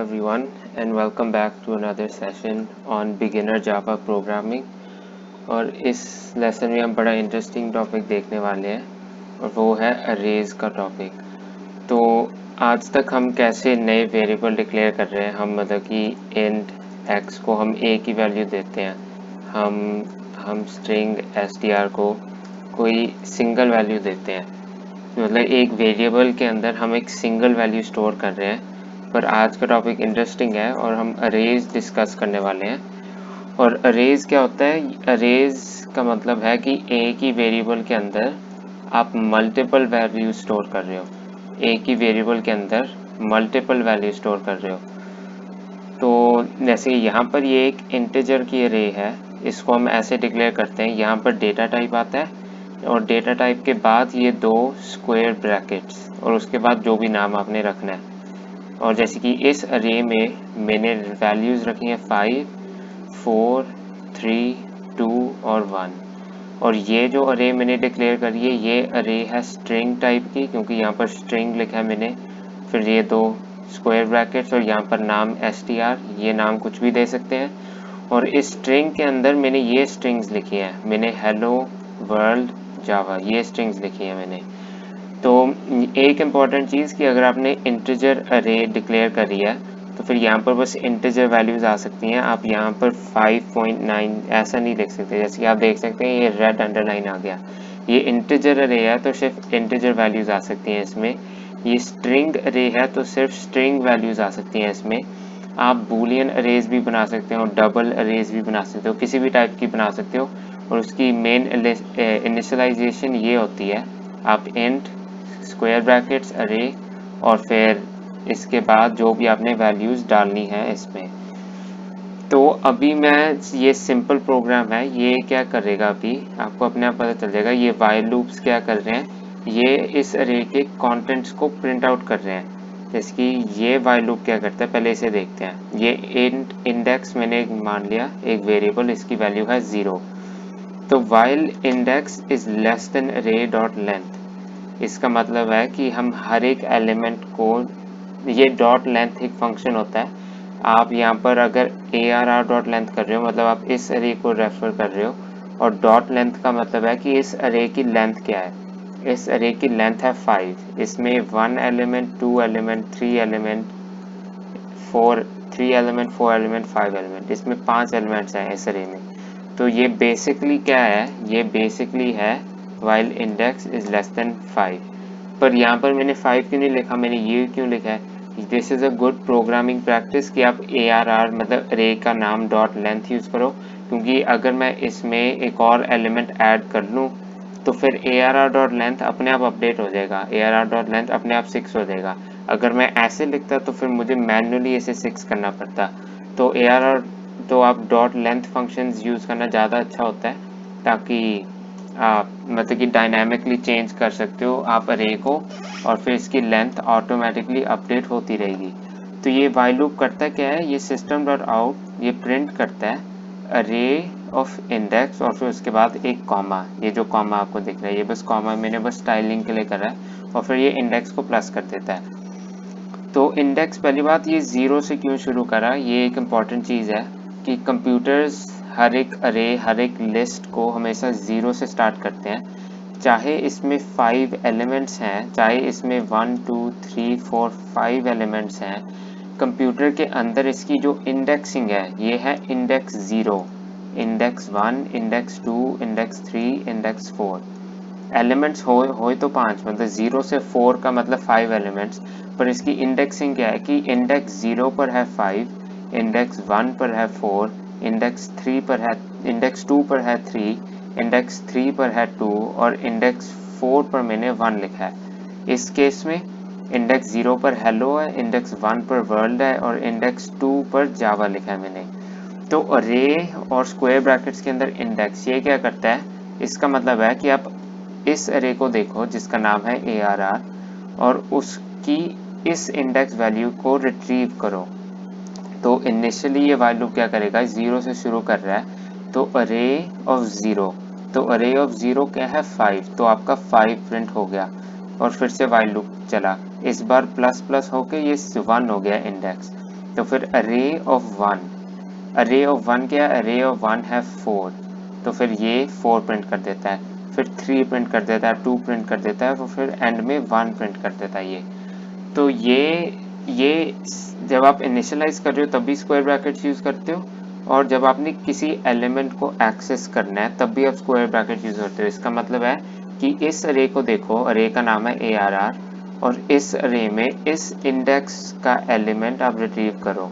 everyone and welcome back to another session on beginner Java programming। और इस lesson में हम बड़ा इंटरेस्टिंग टॉपिक देखने वाले हैं और वो है अरेज का टॉपिक। तो आज तक हम कैसे नए वेरिएबल डिक्लेयर कर रहे हैं, हम मतलब कि इंट एक्स को हम ए की वैल्यू देते हैं, हम स्ट्रिंग str को कोई सिंगल वैल्यू देते हैं, मतलब एक वेरिएबल के अंदर हम एक सिंगल वैल्यू स्टोर कर रहे हैं। पर आज का टॉपिक इंटरेस्टिंग है और हम अरेज डिस्कस करने वाले हैं। और अरेज क्या होता है? अरेज का मतलब है कि एक ही वेरिएबल के अंदर आप मल्टीपल वैल्यू स्टोर कर रहे हो, एक ही वेरिएबल के अंदर मल्टीपल वैल्यू स्टोर कर रहे हो। तो जैसे यहाँ पर ये एक इंटीजर की अरे है, इसको हम ऐसे डिक्लेयर करते हैं, यहाँ पर डेटा टाइप आता है और डेटा टाइप के बाद ये दो स्क्वायर ब्रैकेट्स और उसके बाद जो भी नाम आपने रखना है। और जैसे कि इस अरे में मैंने वैल्यूज़ रखी हैं 5, 4, 3, 2 और 1। और ये जो अरे मैंने डिक्लेयर करी है ये अरे है स्ट्रिंग टाइप की, क्योंकि यहाँ पर स्ट्रिंग लिखा है मैंने, फिर ये दो स्क्वायर ब्रैकेट्स और यहाँ पर नाम str, ये नाम कुछ भी दे सकते हैं। और इस स्ट्रिंग के अंदर मैंने ये स्ट्रिंग्स लिखी हैं, मैंने हेलो वर्ल्ड जावा ये स्ट्रिंग्स लिखी हैं मैंने। तो एक इम्पॉर्टेंट चीज़ कि अगर आपने इंटीजर अरे डिक्लेयर करी है तो फिर यहाँ पर बस इंटीजर वैल्यूज़ आ सकती हैं। आप यहाँ पर 5.9 ऐसा नहीं देख सकते, जैसे कि आप देख सकते हैं ये रेड अंडरलाइन आ गया, ये इंटीजर अरे है तो सिर्फ इंटीजर वैल्यूज़ आ सकती हैं इसमें। ये स्ट्रिंग अरे है तो सिर्फ स्ट्रिंग वैल्यूज़ आ सकती हैं इसमें। आप बूलियन अरेज भी बना सकते हो, डबल अरेज भी बना सकते हो, किसी भी टाइप की बना सकते हो। और उसकी मेन इनिशियलाइजेशन ये होती है, आप इंट स्क्वायर ब्रैकेट्स अरे और फिर इसके बाद जो भी आपने वैल्यूज़ डालनी है इसमें। तो अभी मैं ये सिंपल प्रोग्राम है, ये क्या करेगा अभी आपको अपने आप पता चल जाएगा। ये वाइल लूप्स क्या कर रहे हैं, ये इस अरे के कंटेंट्स को प्रिंट आउट कर रहे हैं। जैसे कि ये वाइल लूप क्या करता है, पहले इसे देखते हैं। ये इंडेक्स मैंने मान लिया एक वेरिएबल, इसकी वैल्यू है 0। तो while index is less than अरे डॉट लेंथ, इसका मतलब है कि हम हर एक एलिमेंट को, ये डॉट लेंथ एक फंक्शन होता है। आप यहाँ पर अगर ARR डॉट लेंथ कर रहे हो मतलब आप इस अरे को रेफर कर रहे हो, और डॉट लेंथ का मतलब है कि इस अरे की लेंथ क्या है। इस अरे की लेंथ है 5, इसमें 1 element, 2 element, 3 element, 3 element, 4 element, 5 element, इसमें 5 एलिमेंट्स हैं इस अरे में। तो ये बेसिकली क्या है, ये बेसिकली है while index is less than 5। पर यहाँ पर मैंने 5 क्यों नहीं लिखा, मैंने ये क्यों लिखा है, this is a good programming practice कि आप ARR मतलब अरे का नाम डॉट लेंथ यूज करो, क्योंकि अगर मैं इसमें एक और एलिमेंट ऐड कर लूँ तो फिर ARR डॉट लेंथ अपने आप अपडेट हो जाएगा, ARR डॉट लेंथ अपने आप 6 हो जाएगा। अगर मैं ऐसे लिखता तो फिर मुझे मैन्युअली इसे 6 करना पड़ता। तो ARR, तो आप डॉट लेंथ फंक्शंस यूज़ करना ज़्यादा अच्छा होता है, ताकि आप मतलब कि डायनामिकली चेंज कर सकते हो आप अरे को, और फिर इसकी लेंथ ऑटोमेटिकली अपडेट होती रहेगी। तो ये वाइल लूप करता क्या है, ये सिस्टम डॉट आउट ये प्रिंट करता है अरे ऑफ इंडेक्स और फिर उसके बाद एक कॉमा, ये जो कॉमा आपको दिख रहा है ये बस कॉमा मैंने बस स्टाइलिंग के लिए करा है, और फिर ये इंडेक्स को प्लस कर देता है। तो इंडेक्स पहली बात ये 0 से क्यों शुरू करा, ये एक इम्पॉर्टेंट चीज़ है कि कंप्यूटर्स हर एक अरे, हर एक लिस्ट को हमेशा 0 से स्टार्ट करते हैं। चाहे इसमें 5 एलिमेंट्स हैं, चाहे इसमें 1 2 3 4 5 एलिमेंट्स हैं, कंप्यूटर के अंदर इसकी जो इंडेक्सिंग है ये है index 0, index 1, index 2, index 3, index 4। Elements हो तो 5, मतलब 0 से 4 का मतलब 5 एलिमेंट्स, पर इसकी इंडेक्सिंग क्या है कि इंडेक्स 0 पर है 5, इंडेक्स 1 पर है 4, इंडेक्स 3 पर है, इंडेक्स 2 पर है 3, इंडेक्स 3 पर है 2 और इंडेक्स 4 पर मैंने 1 लिखा है। इस केस में इंडेक्स 0 पर हेलो है, इंडेक्स 1 पर वर्ल्ड है और इंडेक्स 2 पर जावा लिखा है मैंने। तो अरे और स्क्वायर ब्रैकेट्स के अंदर इंडेक्स ये क्या करता है, इसका मतलब है कि आप इस अरे को देखो जिसका नाम है ARR और उसकी इस इंडेक्स वैल्यू को रिट्रीव करो। तो इनिशियली ये वाइल लूप क्या करेगा, 0 से शुरू कर रहा है, तो अरे ऑफ 0, तो अरे ऑफ 0 क्या है 5, तो आपका 5 प्रिंट हो गया। और फिर से वाइल लूप चला, इस बार प्लस प्लस होके ये 1 हो गया इंडेक्स। तो फिर अरे ऑफ 1, अरे ऑफ 1 क्या है, अरे ऑफ 1 है 4, तो फिर ये 4 प्रिंट कर देता है, फिर 3 प्रिंट कर देता है, 2 प्रिंट कर देता है, तो फिर एंड में 1 प्रिंट कर देता है ये। तो ये जब आप इनिशियलाइज कर रहे हो तब भी स्क्वायर ब्रैकेट्स यूज करते हो, और जब आपने किसी एलिमेंट को एक्सेस करना है तब भी आप स्क्वायर ब्रैकेट यूज करते हो। इसका मतलब है कि इस अरे को देखो, अरे का नाम है ARR, और इस अरे में इस इंडेक्स का एलिमेंट आप रिट्रीव करो,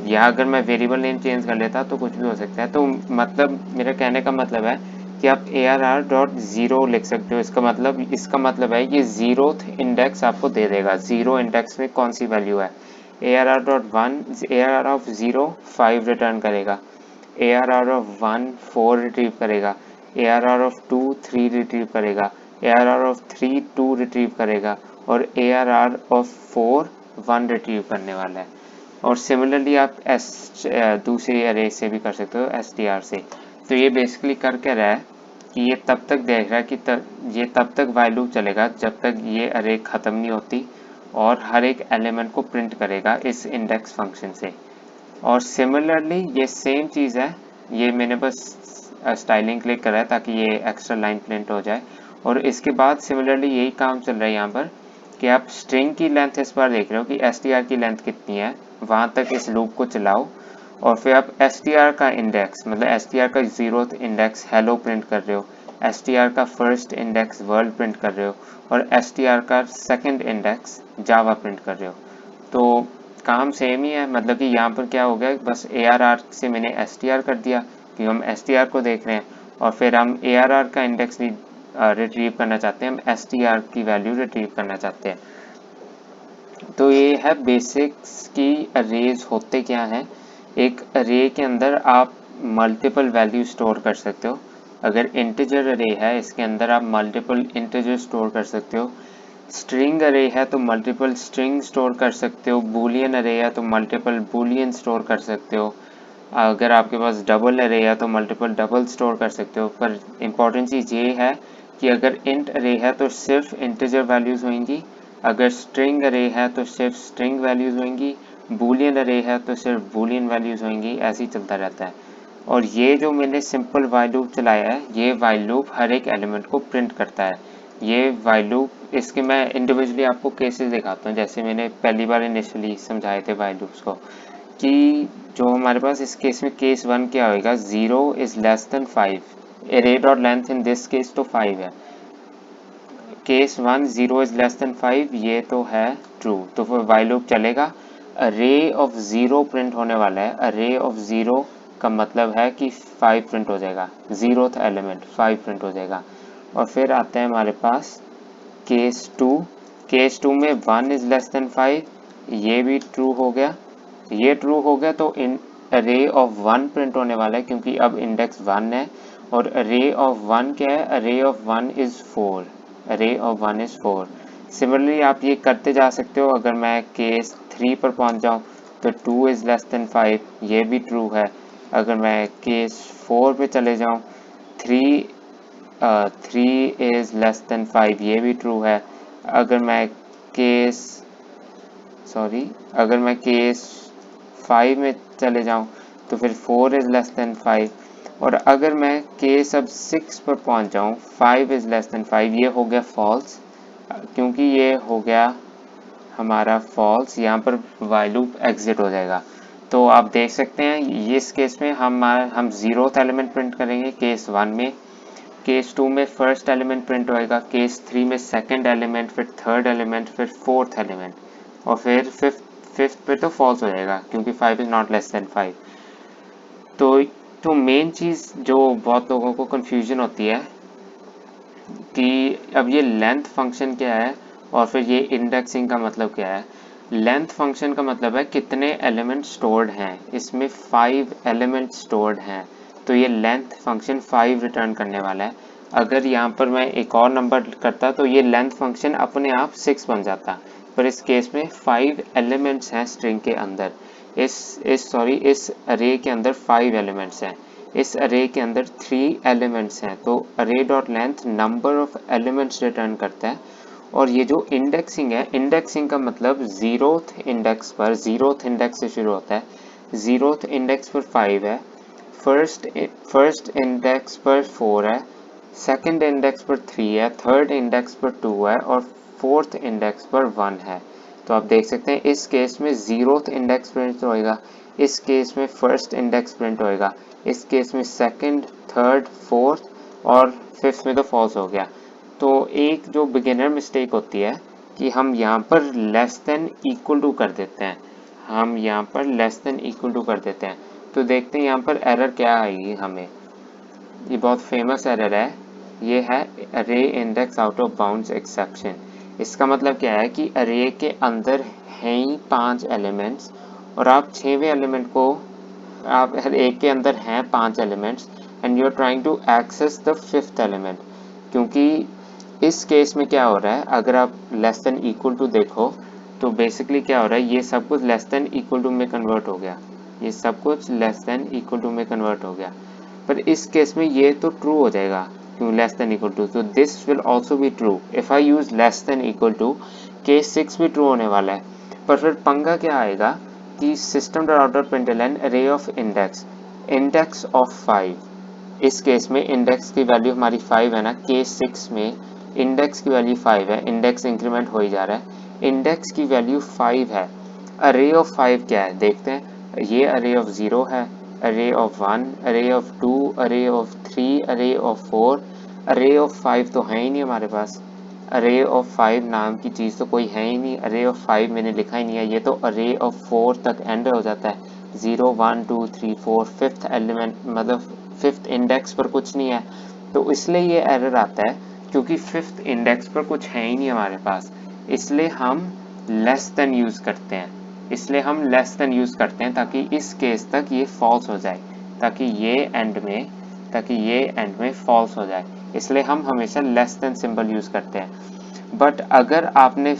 या अगर मैं वेरिएबल नेम चेंज कर लेता तो कुछ भी हो सकता है। तो मतलब मेरा कहने का मतलब है कि आप ARR.0 लिख सकते हो। इसका मतलब है ये 0th इंडेक्स आपको दे देगा। 0 इंडेक्स में कौन सी वैल्यू है, ARR.1, ARR ऑफ 0 5 रिटर्न करेगा, ARR ऑफ 1 4 रिट्रीव करेगा, ARR ऑफ 2 3 रिट्रीव करेगा, ARR ऑफ 3 2 रिट्रीव करेगा, और ARR ऑफ 4 1 रिट्रीव करने वाला है। और सिमिलरली आप दूसरी अरे से भी कर सकते हो, STR से। तो ये बेसिकली कर क्या रहा है कि ये तब तक देख रहा है कि ये तब तक while लूप चलेगा जब तक ये अरे ख़त्म नहीं होती, और हर एक एलिमेंट को प्रिंट करेगा इस इंडेक्स फंक्शन से। और सिमिलरली ये सेम चीज़ है, ये मैंने बस स्टाइलिंग क्लिक करा है ताकि ये एक्स्ट्रा लाइन प्रिंट हो जाए। और इसके बाद सिमिलरली यही काम चल रहा है यहाँ पर कि आप स्ट्रिंग की लेंथ इस बार देख रहे हो कि STR की लेंथ कितनी है, वहाँ तक इस लूप को चलाओ, और फिर आप STR का इंडेक्स मतलब STR का 0th इंडेक्स हेलो प्रिंट कर रहे हो, STR का फर्स्ट इंडेक्स वर्ल्ड प्रिंट कर रहे हो, और STR का सेकंड इंडेक्स जावा प्रिंट कर रहे हो। तो काम सेम ही है, मतलब कि यहाँ पर क्या हो गया, बस ARR से मैंने STR कर दिया कि हम STR को देख रहे हैं, और फिर हम ARR का इंडेक्स भी रिट्रीव करना चाहते हैं, हम STR की वैल्यू रिट्रीव करना चाहते हैं। तो ये है बेसिक्स की अरेज होते क्या हैं। एक अरे के अंदर आप मल्टीपल वैल्यू स्टोर कर सकते हो। अगर इंटीजर अरे है, इसके अंदर आप मल्टीपल इंटीजर स्टोर कर सकते हो। स्ट्रिंग अरे है तो मल्टीपल स्ट्रिंग स्टोर कर सकते हो। बूलियन अरे है तो मल्टीपल बूलियन स्टोर कर सकते हो। अगर आपके पास डबल अरे है तो मल्टीपल डबल स्टोर कर सकते हो। पर इम्पोर्टेंट चीज़ ये है कि अगर इंट अरे है तो सिर्फ इंटीजर वैल्यूज़ होंगी, अगर स्ट्रिंग अरे है तो सिर्फ स्ट्रिंग वैल्यूज़ होंगी, बूलियन अरे है तो सिर्फ बूलियन वैल्यूज़ होंगी, ऐसे ही चलता रहता है। और ये जो मैंने सिंपल वाइल लूप चलाया है, ये वाइल लूप हर एक एलिमेंट को प्रिंट करता है। ये वाइल लूप, इसके मैं इंडिविजुअली आपको केसेस दिखाता हूँ, जैसे मैंने पहली बार इनिशियली समझाए थे वाइल लूप्स को, कि जो हमारे पास इस केस में केस 1 क्या होएगा, 0 is less than 5, array dot length in this case तो 5 है, केस 1 0 इज लेस देन 5, ये तो है ट्रू, तो फिर वाइल लूप चलेगा। array ऑफ 0 प्रिंट होने वाला है, array ऑफ 0 का मतलब है कि 5 प्रिंट हो जाएगा, 0th एलिमेंट 5 प्रिंट हो जाएगा। और फिर आता है हमारे पास केस 2, केस 2 में 1 इज लेस देन 5, ये भी ट्रू हो गया, ये ट्रू हो गया, तो इन array ऑफ 1 प्रिंट होने वाला है क्योंकि अब इंडेक्स 1 है। और array ऑफ 1 क्या है, array of 1 is 4, array of 1 is 4। Similarly आप ये करते जा सकते हो। अगर मैं केस 3 पर पहुंच जाऊं तो 2 इज लेस देन 5, ये भी ट्रू है। अगर मैं केस 4 पे चले जाऊं, 3 इज लेस देन 5, ये भी ट्रू है। अगर मैं अगर मैं केस 5 में चले जाऊं तो फिर 4 इज लेस देन 5। और अगर मैं केस अब 6 पर पहुंच जाऊं, 5 इज लेस देन 5, ये हो गया फॉल्स, क्योंकि ये हो गया हमारा फॉल्स, यहाँ पर वाइल लूप एग्जिट हो जाएगा। तो आप देख सकते हैं ये इस केस में हम 0th एलिमेंट प्रिंट करेंगे केस 1 में, केस 2 में फर्स्ट एलिमेंट प्रिंट होएगा, केस 3 में सेकंड एलिमेंट, फिर थर्ड एलिमेंट, फिर फोर्थ एलिमेंट, और फिर फिफ्थ पे तो फॉल्स हो जाएगा क्योंकि 5 इज नॉट लेस देन 5। तो मेन चीज़ जो बहुत लोगों को कंफ्यूजन होती है कि अब ये लेंथ फंक्शन क्या है और फिर ये इंडेक्सिंग का मतलब क्या है। लेंथ फंक्शन का मतलब है कितने एलिमेंट स्टोर्ड हैं, इसमें 5 एलिमेंट स्टोर्ड हैं, तो ये लेंथ फंक्शन 5 रिटर्न करने वाला है। अगर यहाँ पर मैं एक और नंबर करता तो ये लेंथ फंक्शन अपने आप 6 बन जाता, पर इस केस में 5 एलिमेंट्स हैं स्ट्रिंग के अंदर, इस अरे के अंदर 5 एलिमेंट्स हैं, इस अरे के अंदर 3 एलिमेंट्स हैं, तो अरे dot length number of elements return करता है। और ये जो इंडेक्सिंग है, इंडेक्सिंग का मतलब जीरोथ इंडेक्स पर, जीरोथ इंडेक्स से शुरू होता है, जीरोथ इंडेक्स पर 5 है, फर्स्ट इंडेक्स पर 4 है, सेकंड इंडेक्स पर 3 है, थर्ड इंडेक्स पर 2 है और फोर्थ इंडेक्स पर 1 है। तो आप देख सकते हैं इस केस में जीरोथ इंडेक्स प्रिंट होएगा, इस केस में फर्स्ट इंडेक्स प्रिंट होएगा, इस केस में सेकंड, थर्ड, फोर्थ और फिफ्थ में तो फॉल्स हो गया। तो एक जो बिगिनर मिस्टेक होती है कि हम यहाँ पर लेस देन इक्वल टू कर देते हैं, हम यहाँ पर लेस देन इक्वल टू कर देते हैं। तो देखते हैं यहाँ पर एरर क्या आएगी हमें। ये बहुत फेमस एरर है, ये है अरे index out of bounds exception. इसका मतलब क्या है कि अरे के अंदर हैं ही 5 एलिमेंट्स और आप 6वें एलिमेंट को, आप अरे के अंदर हैं 5 elements and you are trying to access the 5th element. क्योंकि इस केस में क्या हो रहा है, अगर आप लेस देन इक्वल टू देखो तो बेसिकली क्या हो रहा है, ये सब कुछ लेस देन इक्वल टू में कन्वर्ट हो गया, ये सब कुछ लेस देन इक्वल टू में कन्वर्ट हो गया। पर इस केस में ये तो ट्रू हो जाएगा क्यों, लेस देन इक्वल टू, तो this will also be true if I use less than equal to. Case 6 भी ट्रू होने वाला है। पर फिर पंगा क्या आएगा कि system dot out dot println अरे ऑफ इंडेक्स, इंडेक्स ऑफ 5, इस केस में इंडेक्स की वैल्यू हमारी 5 है ना, केस 6 में इंडेक्स की वैल्यू 5 है, इंडेक्स इंक्रीमेंट हो ही जा रहा है, इंडेक्स की वैल्यू 5 है। अरे ऑफ 5 क्या है देखते हैं, ये अरे ऑफ 0 है, अरे ऑफ 1, अरे ऑफ 2, अरे ऑफ 3, अरे ऑफ 4, अरे ऑफ 5 तो है ही नहीं हमारे पास, अरे ऑफ 5 नाम की चीज़ तो कोई है ही नहीं, अरे ऑफ 5 मैंने लिखा ही नहीं है, ये तो अरे ऑफ 4 तक एंड हो जाता है, 0 1 2 3 4, फिफ्थ एलिमेंट मतलब फिफ्थ इंडेक्स पर कुछ नहीं है। तो इसलिए ये एरर आता है क्योंकि फिफ्थ इंडेक्स पर कुछ है ही नहीं हमारे पास, इसलिए हम लेस देन यूज करते हैं, इसलिए हम लेस देन यूज करते हैं ताकि इस केस तक ये फॉल्स हो जाए, ताकि ये एंड में फॉल्स हो जाए, इसलिए हम हमेशा लेस देन सिंबल यूज करते हैं। बट अगर आपने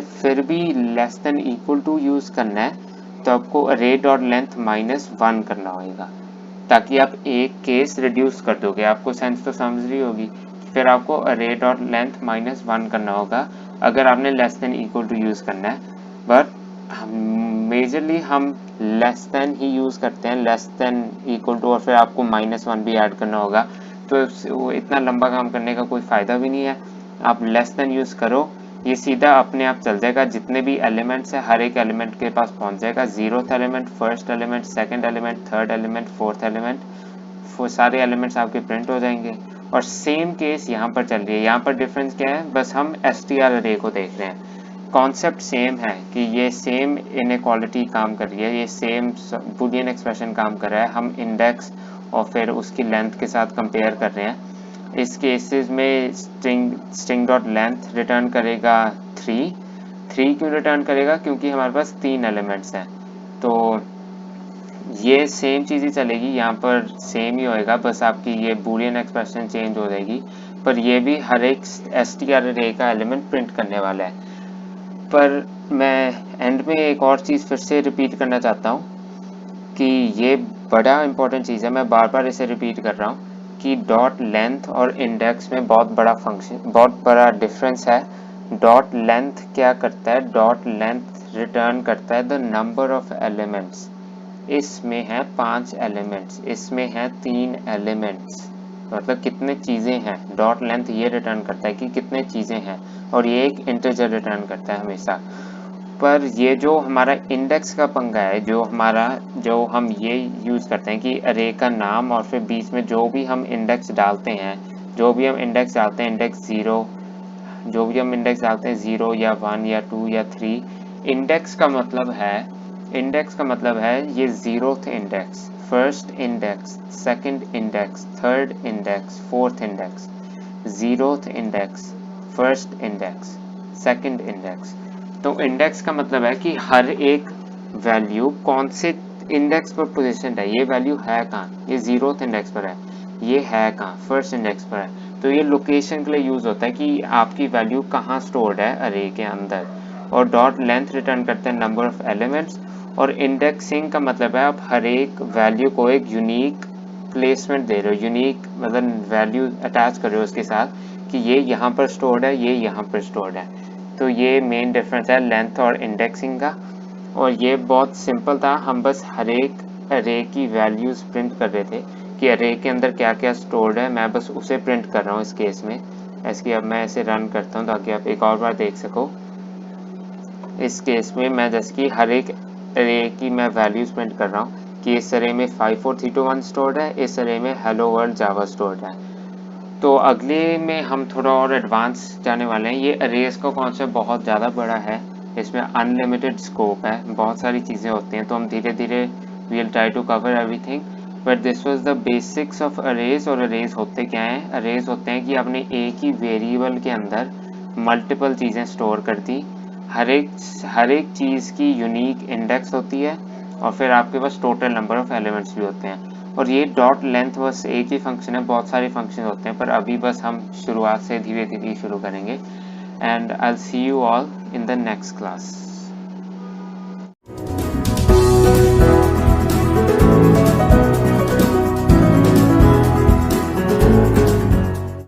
फिर भी less than equal to use करना है तो आपको अरे डॉट लेंथ -1 करना होगा ताकि आप एक केस रिड्यूस कर दोगे। आपको सेंस तो समझ रही होगी। फिर आपको अरे डॉट लेंथ -1 करना होगा अगर आपने less than equal to use करना है। बट मेजरली हम लेस देन ही यूज करते हैं, लेस देन इक्वल टू, और फिर आपको -1 भी ऐड करना होगा। तो वो इतना लंबा काम करने का कोई फायदा भी नहीं है। आप लेस देन यूज करो, ये सीधा अपने आप चल जाएगा, जितने भी एलिमेंट्स है हर एक एलिमेंट के पास पहुंच जाएगा, 0th element, first element, second element, third element, fourth element, वो सारे एलिमेंट्स आपके प्रिंट हो जाएंगे। और सेम केस यहाँ पर चल रही है। यहाँ पर डिफरेंस क्या है, बस हम str अरे को देख रहे हैं। कॉन्सेप्ट सेम है कि ये सेम इनइक्वालिटी काम कर रही है, ये सेम बूलियन एक्सप्रेशन काम कर रहा है। हम इंडेक्स और फिर उसकी लेंथ के साथ कंपेयर कर रहे हैं। इस केसेस में स्ट्रिंग डॉट लेंथ रिटर्न करेगा 3 क्यों रिटर्न करेगा, क्योंकि हमारे पास 3 एलिमेंट्स हैं। तो ये सेम चीज़ ही चलेगी, यहाँ पर सेम ही होएगा, बस आपकी ये बूलियन एक्सप्रेशन चेंज हो जाएगी। पर ये भी हर एक str अरे का एलिमेंट प्रिंट करने वाला है। पर मैं एंड में एक और चीज़ फिर से रिपीट करना चाहता हूँ कि ये बड़ा इंपॉर्टेंट चीज़ है, मैं बार बार इसे रिपीट कर रहा हूँ कि डॉट लेंथ और इंडेक्स में बहुत बड़ा डिफरेंस है। डॉट लेंथ क्या करता है, डॉट लेंथ रिटर्न करता है द नंबर ऑफ एलिमेंट्स। इसमें है 5 एलिमेंट्स, इसमें है 3 एलिमेंट्स, मतलब कितने चीज़ें हैं। डॉट लेंथ ये रिटर्न करता है कि कितने चीज़ें हैं, और ये एक इंटीजर रिटर्न करता है हमेशा। पर ये जो हमारा इंडेक्स का पंगा है, जो हम ये यूज़ करते हैं कि अरे का नाम और फिर बीच में जो भी हम इंडेक्स डालते हैं, इंडेक्स 0, जो भी हम इंडेक्स डालते हैं 0 या 1 या 2 या 3, इंडेक्स का मतलब है ये 0th index, first index, second index, third index, fourth index, 0th index, first index, second index. तो इंडेक्स का मतलब है कि हर एक वैल्यू कौन से इंडेक्स पर पोजीशन है, ये वैल्यू है कहाँ, ये 0th इंडेक्स पर है, ये है कहाँ, फर्स्ट इंडेक्स पर है। तो ये लोकेशन के लिए यूज होता है कि आपकी वैल्यू कहाँ स्टोर्ड है अरे के अंदर। और डॉट लेंथ रिटर्न करते हैं नंबर ऑफ एलिमेंट्स। और इंडेक्सिंग का मतलब है आप हर एक वैल्यू को एक यूनिक प्लेसमेंट दे रहे हो, यूनिक मतलब वैल्यू अटैच कर रहे हो उसके साथ कि ये यहाँ पर स्टोर्ड है, ये यहाँ पर स्टोर्ड है। तो ये मेन डिफरेंस है लेंथ और इंडेक्सिंग का। और ये बहुत सिंपल था, हम बस हर एक अरे की वैल्यूज़ प्रिंट कर रहे थे कि अरे के अंदर क्या क्या स्टोर्ड है, मैं बस उसे प्रिंट कर रहा हूँ इस केस में। ऐसे कि अब मैं इसे रन करता हूँ ताकि आप एक और बार देख सको। इस केस में मैं जैसे कि हर एक अरे की मैं वैल्यूज़ प्रिंट कर रहा हूँ कि इस अरे में 54321 स्टोर्ड है, इस अरे में हेलो वर्ल्ड जावा स्टोर्ड है। तो अगले में हम थोड़ा और एडवांस जाने वाले हैं। ये अरेज का कॉन्सेप्ट बहुत ज़्यादा बड़ा है, इसमें अनलिमिटेड स्कोप है, बहुत सारी चीज़ें होती हैं, तो हम धीरे धीरे we will try to cover everything. But this was the basics of arrays. और अरेज होते क्या हैं? अरेज होते हैं कि आपने एक ही वेरिएबल के अंदर मल्टीपल चीज़ें स्टोर कर दी, हर एक चीज़ की यूनिक इंडेक्स होती है, और फिर आपके पास टोटल नंबर ऑफ एलिमेंट्स भी होते हैं। और ये डॉट लेंथ बस एक ही फंक्शन है, बहुत सारे फंक्शन होते हैं, पर अभी बस हम शुरुआत से धीरे धीरे शुरू करेंगे। And I will see you all in the next class.